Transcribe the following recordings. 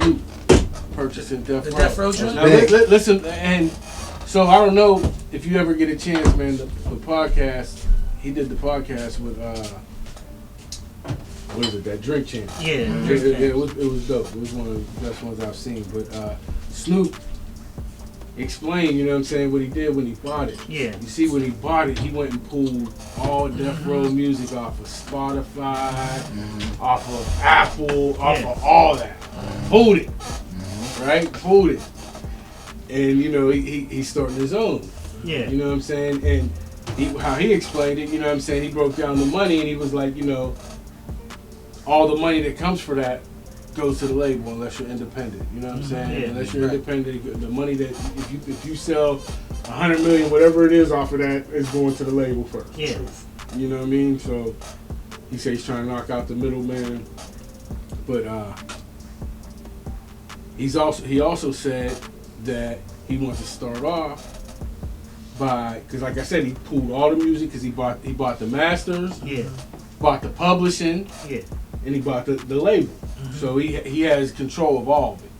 Snoop purchasing Death Row. Death Row joint? Now, listen, and so I don't know if you ever get a chance, man, the podcast, he did the podcast with, what is it, that Drink Champ. Yeah. It was dope. It was one of the best ones I've seen. But Snoop explained, you know what I'm saying, what he did when he bought it. Yeah. You see, when he bought it, he went and pulled all Death Row music off of Spotify, off of Apple, off of all that. Pulled it. Right? Pulled it. And, you know, he started his own. Yeah. You know what I'm saying? And how he explained it, you know what I'm saying, he broke down the money and he was like, you know, all the money that comes for that goes to the label unless you're independent. You know what I'm saying? Yeah. Unless you're independent, the money that if you sell 100 million, whatever it is off of that, is going to the label first. Yeah. You know what I mean? So he said he's trying to knock out the middleman, but he also said that he wants to start off by, because like I said, he pulled all the music because he bought the masters, bought the publishing, and he bought the label. So he has control of all of it.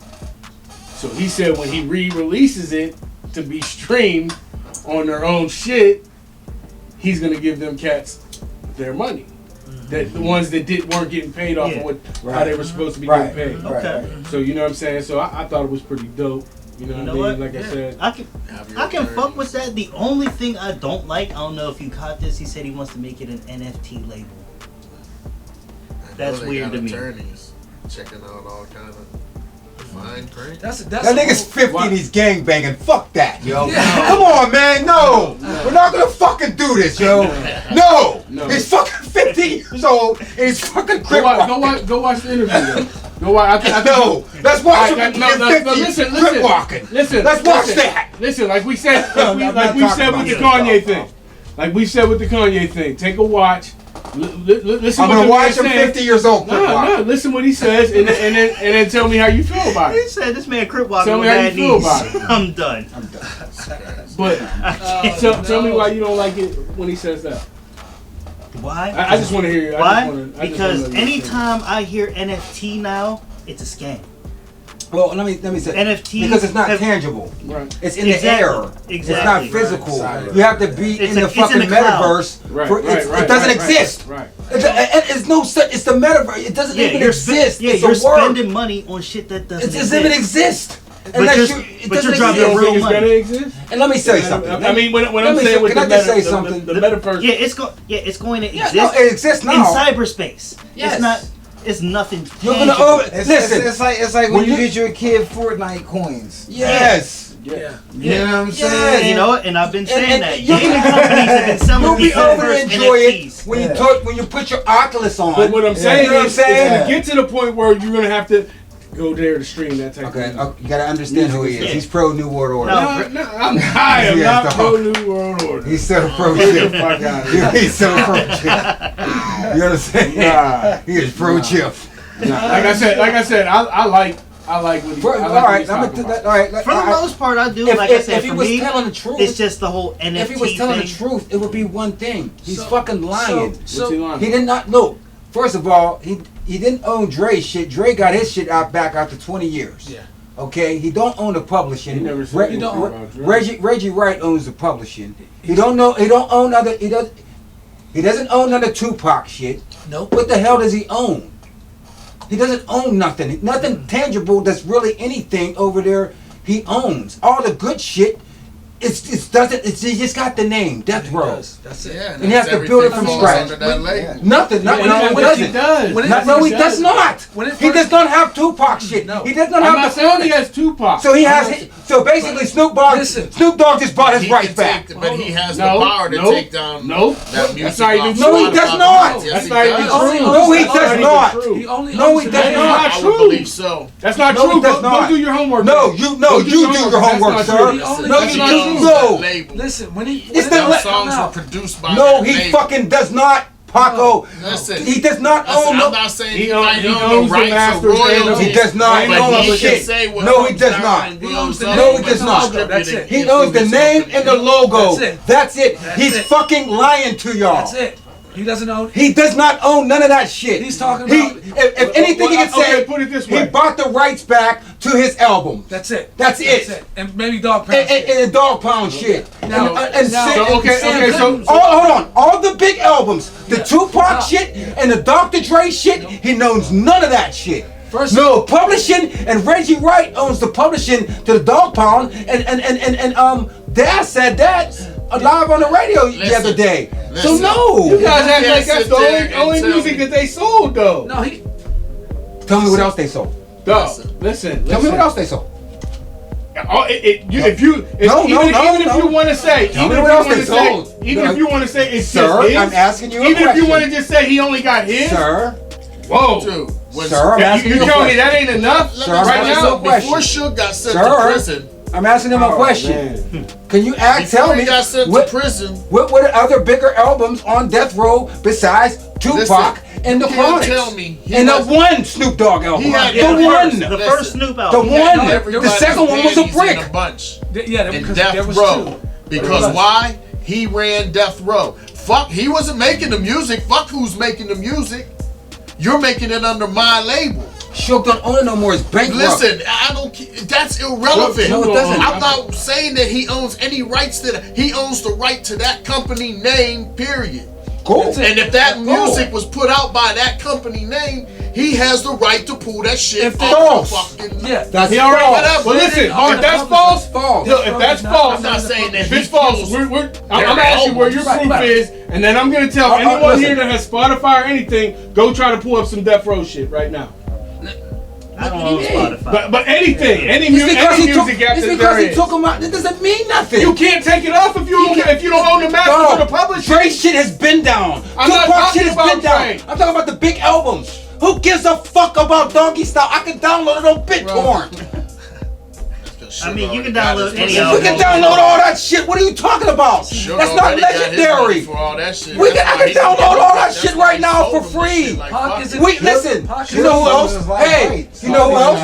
So he said when he re-releases it to be streamed on their own shit, he's gonna give them cats their money. That the ones that weren't getting paid off of how they were supposed to be getting paid. Okay. So you know what I'm saying? So I thought it was pretty dope. You know what I mean? Like I said, I can fuck with that. The only thing I don't like, I don't know if you caught this, he said he wants to make it an NFT label. That's weird to me. Attorneys checking out all kind of fine print. That nigga's 50 and he's gangbanging. Fuck that, yo. Come on, man. No. We're not gonna fucking do this, yo. No. He's fucking 50 years old and he's fucking crip walking. Go watch the interview, though. Go watch. No. Let's watch him get 50 crip walking. Listen. Let's watch that. Listen, like we said with the Kanye thing. Like we said with the Kanye thing. Take a watch. Listen. I'm gonna watch him 50 years old. No. Listen what he says, and then tell me how you feel about it. He said this man crip walking. Tell me how you feel about it. I'm done. But tell me why you don't like it when he says that. Why? I just want to hear you. Why? Because anytime I hear NFT now, it's a scam. Well, let me say NFT because it's not tangible. Right. It's in the air. Exactly. It's not physical. You have to be in the fucking metaverse. It doesn't exist. Right. It's no such. It's the metaverse. It doesn't even exist. Yeah, you're spending money on shit that doesn't exist. It doesn't exist. But you're dropping real money. And let me say something. I mean, when I'm saying with the metaverse. Yeah, it's going to exist. No, it exists now in cyberspace. Yes. It's nothing. You're gonna listen. It's like when you get your kid Fortnite coins. Yes. Yeah. You know what I'm saying? You know, and I've been saying that. Gaming companies have been selling these enjoy it when you put your Oculus on. But what I'm saying is, to get to the point where you're gonna have to go there to stream that type of thing. You gotta understand who he is. He's pro New World Order. No, I'm not pro New World Order. He's so pro chip. He's so pro chip. You understand? He is pro chip. Like I said, I like what he's talking about. For the most part, I do. Like I said, for me, telling the truth, it's just the whole NFT. If he was telling the truth, it would be one thing. He's fucking lying. He did not know. First of all, he didn't own Dre's shit. Dre got his shit back after 20 years. Yeah. Okay, he don't own the publishing. He never said about Dre. Reggie Wright owns the publishing. He don't own other. He doesn't own none of Tupac shit. Nope. What the hell does he own? He doesn't own nothing. Nothing tangible that's really anything over there. He owns all the good shit. He just got the name Death Row. That's it. Yeah, and he has to build it from scratch. Nothing. No, he does not. He does not have Tupac shit. No. He does not I'm have not saying he has Tupac. So he has. So basically, Snoop Dogg just bought his rights back. But he has the power to take down that music. That's not even true. No, he does not. Yes, That's not even true. No, he does not. No, he does not. I would believe so. That's not No, true. he does not. Go do your homework. No, you do your homework, sir. No, you don't. Listen, when he songs were produced by no, he fucking does not. Paco, he does not own. I'm not saying he owns owns the rights or royalties. He does not own the shit. No, he does not. No, he does not. That's it. He owns the name and the logo. That's it. He's fucking lying to y'all. That's it. He doesn't own. He does not own none of that shit. He's talking about. If anything, he can say. Put it this way. He bought the rights back to his album. That's it. That's it. And maybe Dog Pound. And Dog Pound shit. Now, hold on. All the big albums, the Tupac shit and the Dr. Dre shit, he knows none of that shit. No publishing, and Reggie Wright owns the publishing to the Dog Pound, and Dad said that live on the radio the other day. So no, you guys act like that's the only music that they sold though. No, he. Tell me what else they sold. Listen. Tell me what else they sold. If you want to say, even if you want to say it's sir, just his, I'm asking you a even question. if you want to just say he only got his, sir. Whoa, Dude, sir, I'm asking you a telling me question. that ain't enough Sir, right now? Before Suge got sent to prison. I'm asking him a question. Can you tell me he got sent to prison? What were the other bigger albums on Death Row besides Tupac and the Chronics? Tell me. And the one Snoop Dogg album. The first Snoop album. The one. The second one was a brick. In a bunch. Yeah, in because Death there was Row. two. Because why? He ran Death Row. Fuck, he wasn't making the music. Fuck who's making the music. You're making it under my label. Suge don't own it no more. It's bankrupt. Listen, I don't. That's irrelevant. No, it doesn't. I'm not saying that he owns any rights to that. He owns the right to that company name. Period. Cool. And if that music was put out by that company name, he has the right to pull that shit off the fucking. Yeah, that's false. Whatever. Well, listen, if that's false, if that's false, I'm not saying that if it's false, I'm asking where your proof is, and then I'm gonna tell anyone here that has Spotify or anything, go try to pull up some Death Row shit right now. I don't own Spotify. But anything, any music after It's because he took them out. That doesn't mean nothing. You can't take it off if you don't own the master or the publisher. Dre shit has been down. Tupac shit has been down. I'm talking about the big albums. Who gives a fuck about Doggy Style? I can download it on BitTorrent. I mean, you can download any We album. can download all that shit. What are you talking about? That's not legendary. I can download all that shit right now for free. Wait, listen. You know who else? Hey, you know who else?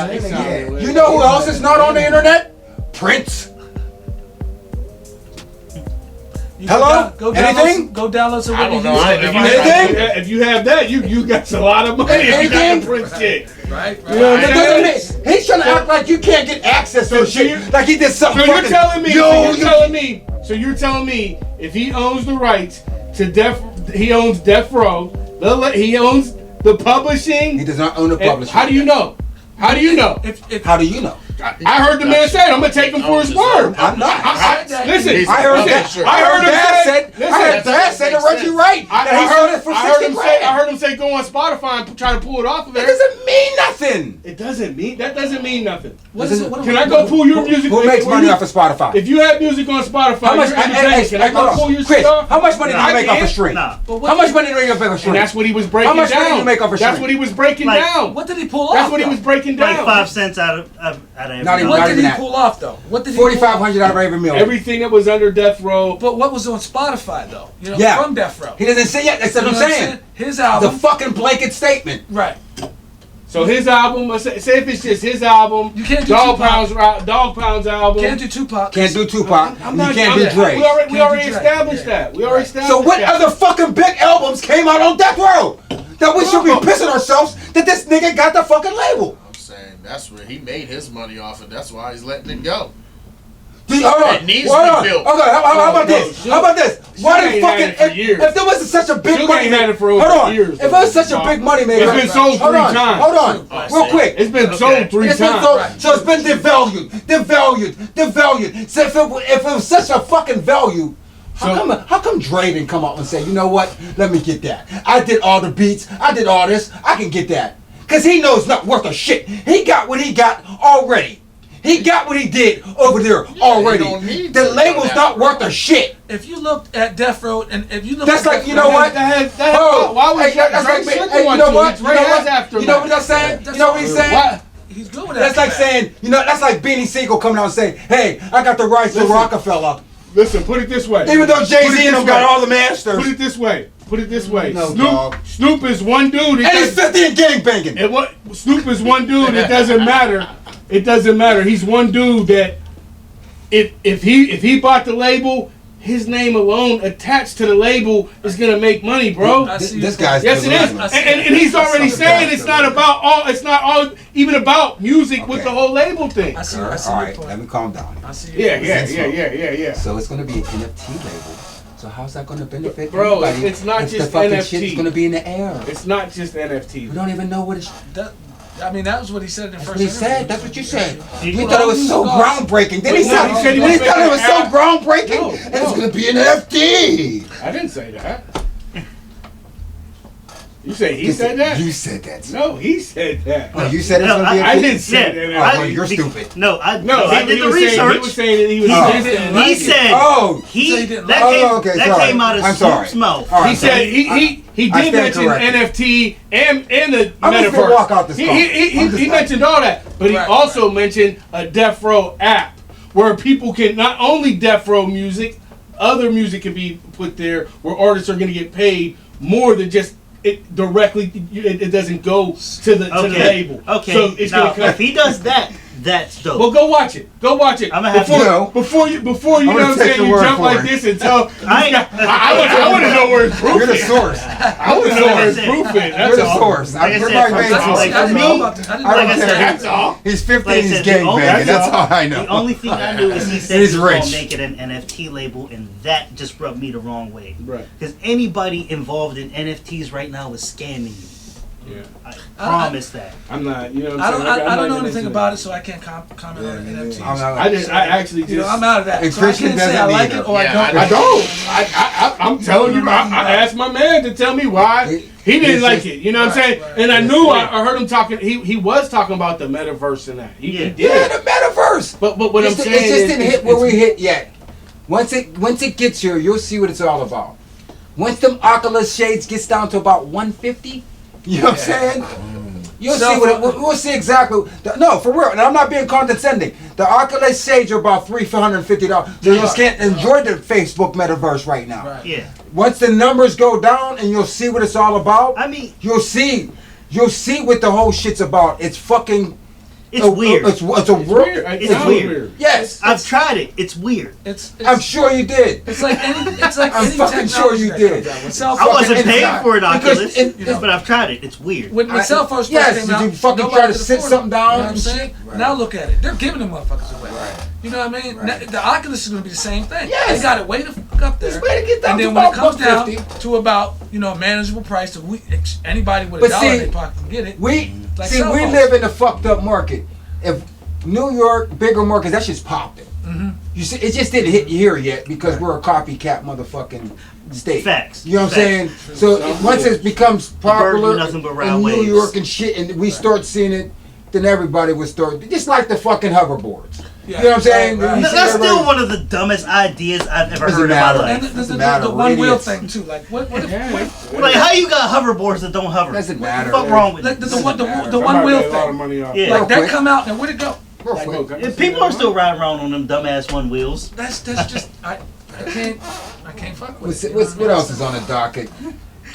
You know who else is not on the internet? Prince. Hello? Anything? Go download some. I don't know. If you have that, you got a lot of money. If you got the Prince shit. Right. You know what I'm saying? He's trying to act like you can't get access to shit. Like he did something. So you're telling me if he owns the rights to he owns Death Row, he owns the publishing. He does not own the publishing. How do you know? How do you know? How do you know? I heard the man say it. I'm gonna take him for his word. I'm not. Listen, I heard Dad said to Reggie Wright that he sold it for $60 grand. I heard him say go on Spotify and try to pull it off of there. It doesn't mean nothing. That doesn't mean nothing. Can I go pull your music? Who makes money off of Spotify? If you have music on Spotify, how much? Can I go pull your Chris, shit off? how much money do you make off a stream? Nah. How much money do you make off a stream? And that's what he was breaking down. How much money do you make off a stream? That's what he was breaking down. What did he pull off? That's what he was breaking down. Like 5 cents out of every Not even dollar. What did he pull off though? What did he? $4,500 out of every meal. Everything that was under Death Row. But what was on Spotify though? You know, Yeah. from Death Row. He doesn't say yet. That's what I'm saying. His The album. fucking blanket statement. Right. So his album, say if it's just his album, You can't do Dog Tupac. Pound's album. Can't do Tupac. Can't do Tupac. I'm You not- can't do Dre. We already established that. We already established So what that. other fucking big albums came out on Death Row that we should be pissing ourselves that this nigga got the fucking label? I'm saying that's where he made his money off, and that's why he's letting it go. Hold on. It needs Hold to on. be built. Okay, how about this? How about this? Why ain't did had fucking it for years. if there wasn't such a big Suge money ain't had it for hold over on. years, If it was such a big money maker, It's been sold hold 3 on, times. Hold on, real quick. It's been sold 3 It's been times. sold, so it's been devalued. So if it was such a fucking value, how come Dre didn't come out and say, you know what? Let me get that. I did all the beats. I did all this. I can get that. Cause he knows not worth a shit. He got what he got already. He got what he did over there already. The label's not worth a shit. If you looked at Death Row and if you look That's at like, Death you Row- know what? Why would that's like, hey, you know what? You know what that's saying? You know what he's saying? What? He's good with that. That's like saying, that's like Beanie Siegel coming out and saying, hey, I got the rights to Rockefeller. Listen, put it this way. Even though Jay-Z and them got all the masters. Put it this way. No, dog. Snoop is one dude. And he's 50 and gangbanging. Snoop is one dude. It doesn't matter. It doesn't matter. He's one dude that if he bought the label, his name alone attached to the label is gonna make money, bro. This guy's Yes, it is, and he's already saying it's not all even about music with the whole label thing. I see All your right, point. let me calm down. I see. Yeah. So it's gonna be an NFT label. So how's that gonna benefit Bro, anybody? it's not if just the fucking NFT. shit is gonna be in the air. It's not just NFT. We don't even know what it's. I mean, that was what he said in the That's first what he interview. said. That's what you said. You You thought it was so groundbreaking. Then he said he thought it was so groundbreaking, No, and it's gonna be an NFT. I didn't say that. You say he said that? You said that. No, he said that. Oh, you said it's No, gonna be an I NFT. didn't say that. Oh, well, you're stupid. No, I I did he the was saying- research. He was saying that he was. Oh. He said Oh, So he didn't that like came, Oh, okay, that sorry. came out of I'm sorry. Snoop's mouth. All right, He so said he I did stand mention corrected. NFT and the I'm just gonna metaverse. walk out this He mentioned all that, but he Right, also mentioned a Death Row app where people can not only Death Row music, other music can be put there where artists are going to get paid more than just it directly. It doesn't go to the label. Okay. So it's now, going to come. if he does that, that's dope. Well, go watch it. Go watch it. I'm gonna have to go. Before you I'm know gonna what I'm take saying, your you word jump for like it. this and tell. I I want to know where his proof You're the is. source. I want to know where his proof is. You're That's the all. source. Like I You're said, my for- main like source. for I didn't me, know about that. I didn't I know don't like I care. said, That's all. He's 15. Like I He's said, the gang only- banging. That's all I know. the only thing I knew is he said He's he was going rich. to make it an NFT label, and that just rubbed me the wrong way. Right. Because anybody involved in NFTs right now is scamming you. Yeah. I promise that. I'm not. You know what I I'm don't. saying? I don't I'm know not anything into about it. it, so I can't comment Yeah, on yeah, NFTs. yeah. I'm not- I actually just. You know, I'm out of that. And So I Christian can't say I doesn't like either. it or Yeah, I don't. I don't. I'm telling you. I asked my man to tell me why he didn't It's like just- it. You know what I'm saying? Right, And I It's knew. it. I heard him talking. He was talking about the metaverse and that. He Yeah. did. Yeah, the metaverse. But what I'm It saying just is, didn't hit where we hit yet. Once it gets here, you'll see what it's all about. Once them Oculus shades gets down to about 150, you know what I'm saying? You'll So see we'll see exactly. No, for real. And I'm not being condescending. The Oculus shades are about $350. So you can't enjoy the Facebook metaverse right now. Right. Yeah. Once the numbers go down and you'll see what it's all about. I mean, You'll see what the whole shit's about. It's fucking. it's weird. It's a it's world. weird. It It's sounds weird. Yes, I've tried it. It's weird. It's I'm sure you did. It's like any. It's like I'm any fucking sure you technology that did. comes out. When cell I phones- wasn't fucking paying inside. for an Because Oculus, it- but I've tried it. It's weird. When cell phones first yes, came out, did you fucking nobody try to could sit afford something them. down You know what I'm and saying? shit? Now look at it. They're giving them motherfuckers away. Right. You know what I mean? Right. The Oculus is going to be the same thing. Yes. They got it way the fuck up there. It's way to get down and to then when it about comes down $150. to about, a manageable price, so anybody with But $1 see, in their pocket can get it. We Like see cell we phones. live in a fucked up market. If New York, bigger markets, that shit's popping. Mm-hmm. You see, it just didn't hit here yet because we're a copycat motherfucking state. Facts. You know what I'm saying? So once it becomes bird popular do nothing but in ride New waves. York and shit, and we start seeing it, then everybody would start just like the fucking hoverboards. Yeah. You know what I'm saying? Right, right. You see That's everybody- still one of the dumbest ideas I've ever Doesn't heard in my matter. And life. Doesn't matter, the we're one wheel idiots. thing too. Like what if Yeah. Like, how you got hoverboards that don't hover? Doesn't matter. What the fuck wrong with like it? the one matter. one wheel A lot of thing? money off. Yeah. Like Real that quick. come out and where'd it go? Real Like, quick. look, I'm Yeah, saying people are that still riding around on them dumbass one wheels. That's just I can't fuck with it. What else is on the docket?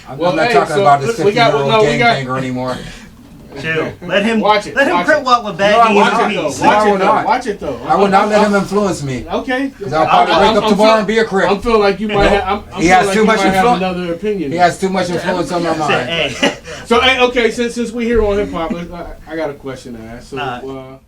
I'm Well, not hey, talking so about this we got- 50-year-old no, we got- gangbanger anymore. Chill. Let him Watch it, Let him watch crip it. walk with No, I baggies watch and it, though. peas. No, I Watch will it though. not. Watch it though. I will not let him influence me. Okay. Because I'll probably wake up tomorrow and be a crip. I'm feeling like you might have. I'm He has feeling too like much you might have influence. another opinion. He has too much influence on my Said, mind. hey, So hey, okay, since we here on hip hop, I got a question to ask. So.